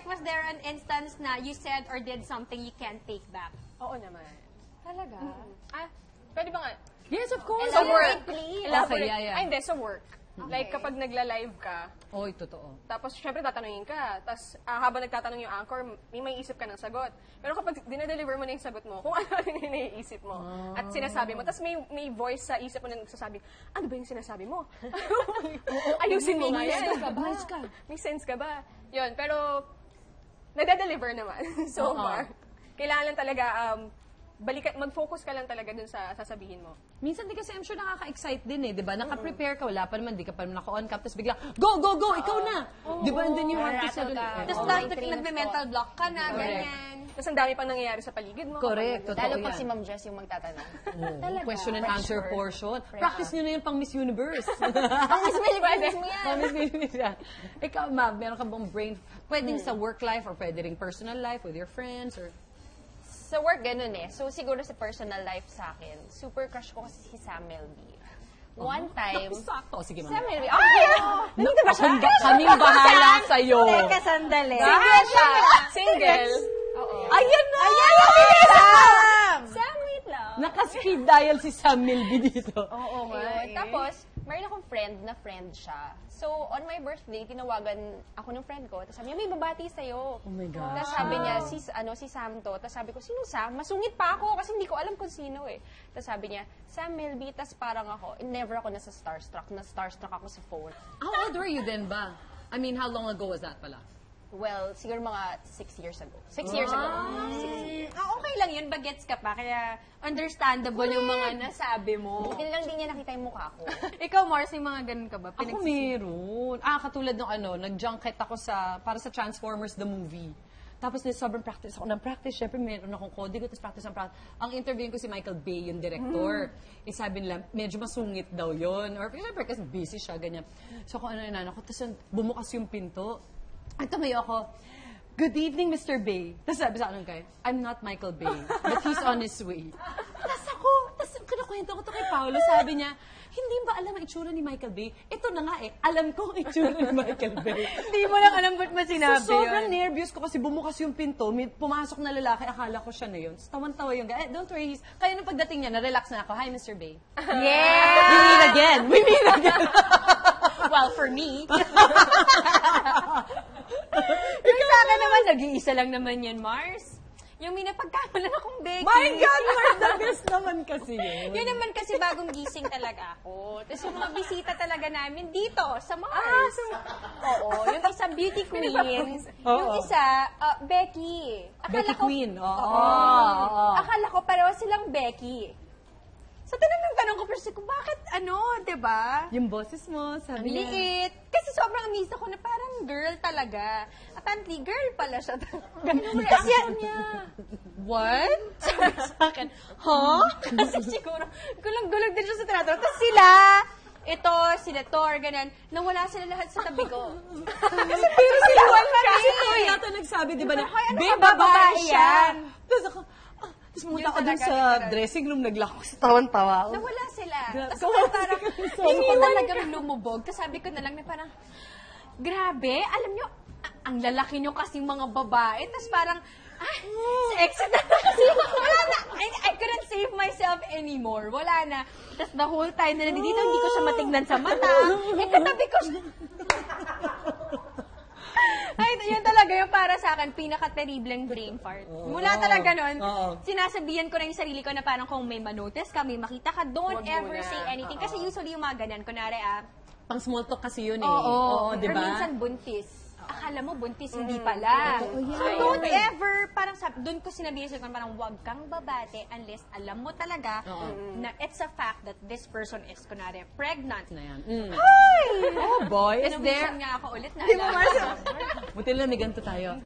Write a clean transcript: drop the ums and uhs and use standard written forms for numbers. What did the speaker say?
like, was there an instance na you said or did something you can't take back? Oo naman. Talaga? Pwede ba nga? Yes, of course. Sa work. please. Okay, yeah. Ay, hindi, sa work. Like, kapag nagla-live ka, Oy, totoo. tapos, syempre, tatanungin ka. Tapos, habang nagtatanong yung anchor, may isip ka ng sagot. Pero kapag dinadeliver mo na yung sagot mo, kung ano yung naiisip mo, at sinasabi mo, tapos may voice sa isip mo na nagsasabi, ano ba yung sinasabi mo? Ayusin mo nga yan. May sense ka ba? Yun, pero, nadadeliver naman so far. Kailangan lang talaga, mag-focus ka lang talaga dun sa sasabihin mo. Minsan di kasi I'm sure nakaka-excite din eh, di ba? Naka-prepare ka, wala pa naman, di ka pa naman naka-on cap, tapos bigla, go, go, go, ikaw na! Di ba? And then you have to settle it. Tapos nagme-mental block ka na, ganyan. Tapos ang dami pang nangyayari sa paligid mo. Correct, totoo Lalo yan. pag si Ma'am Jess yung magtatanong. Question and answer portion. Practice nyo na yun pang Miss Universe. Ang Miss Universe mo yan. Pang Miss Universe yan. Ikaw, ma'am, meron ka bang brain, pwedeng sa work life or pwede ring personal life with your friends or... Sa work, ganun eh. So, siguro sa personal life sa akin, super crush ko kasi si Sam Melby. One time... Sakto. Sige, ma'am. Sam Melby. Ay! Nandito ba siya? Kaming bahala sa'yo. Teka, sandali. Single siya. Single. Oo. Ayan na! Sam, wait lang. Naka-speed dial si Sam Milby dito. Oo nga. Tapos, mayroon akong friend siya. So, on my birthday, tinawagan ako ng friend ko. Tapos sabi niya, may babati sa'yo. Oh my God. Tapos sabi niya, si Sam to. Tapos sabi ko, sino Sam? Masungit pa ako kasi hindi ko alam kung sino eh. Tapos sabi niya, Sam Milby. Tapos parang ako, never ako nasa starstruck. Na-starstruck ako sa phone. How old were you then ba? I mean, how long ago was that pala? Well, siguro mga 6 years ago. 6 years ago. 6 years. Okay lang yun, bagets ka pa, kaya understandable yung mga nasabi mo. Buti na lang di niya nakita yung mukha ko. Ikaw, Mars, yung mga ganun ka ba? Ako meron. Katulad ng nag-junket ako para sa Transformers the movie. Tapos sobrang practice ako ng practice. Syempre, meron akong kodigo, tapos practice ng practice. Ang interviewin ko si Michael Bay, yung director. Sabi nila, medyo masungit daw yun. Or syempre, kasi busy siya, ganyan. So, kung ano ko, tapos bumukas yung pinto. At tumayo ako, good evening, Mr. Bay. Tapos sabi sa akin kay, I'm not Michael Bay, but he's on his way. Tapos kinukwento ko to kay Paolo, sabi niya, hindi ba alam ang itsura ni Michael Bay? Ito na nga alam ko ang itsura ni Michael Bay. Hindi mo lang alam ba't mo sinabi So, sobrang nervous ko kasi bumukas yung pinto, may pumasok na lalaki, akala ko siya na yun. Tawan-tawa yung guy, don't worry, kaya nung pagdating niya, na-relax na ako, hi, Mr. Bay. Yeah! We meet again! We meet again! Well, for me. Yung sa akin naman, nag-iisa lang naman yan, Mars. Yung may napagkamalan akong Becky. My God, you're the best naman kasi yun. Yun naman kasi bagong gising talaga ako. Tapos yung mga bisita talaga namin dito, sa Mars. Oo, yung isa beauty queen. Yung isa, Becky. Becky Queen, oo. Akala ko pareho silang Becky. So, tinanong ko first ko, bakit diba? Yung boses mo, Ang sabi niya. liit. Kasi sobrang amazed ako na parang girl talaga. Apparently, girl pala siya. Kasi niya. What? Sabi sa akin, huh? Kasi siguro, gulang-gulang din siya sa tinatanong. Tapos sila Thor, ganyan, nawala sila lahat sa tabi ko. Kasi pero sila wala Kasi ikaw yata nagsabi, di ba na, Hoy, ano babe, ka ba, babae babae siya. yan? Tapos ako, tapos pumunta Yun ako dun talaga, sa literal. dressing room, naglako sa tawan-tawa ako. Nawala sila. Gra- Tapos parang, So, hindi ko ano talagang lumubog. Tapos sabi ko na lang na parang, grabe, alam nyo, ang lalaki nyo kasing mga babae. Tapos parang, sa exit na kasi, wala na. I couldn't save myself anymore. Wala na. Tapos the whole time na nandito, hindi ko siya matignan sa mata. Katabi ko siya. Ay, yun talaga yung para sa akin, pinaka-terribleng brain fart. Mula talaga nun, sinasabihan ko na yung sarili ko na parang kung may manotice ka, may makita ka, don't Wag ever muna. say anything. Kasi usually yung mga ganyan, kunwari Pang small talk kasi yun eh. oo, di or ba? minsan buntis. Akala mo buntis, hindi pala. So don't ever, parang doon ko sinabihan sa parang wag kang babate unless alam mo talaga na it's a fact that this person is, kunwari, pregnant. Na yan. Hi! Oh boy, is there? Nabusan nga ako ulit na Di ba, Marcia? Buti lang may ganito tayo.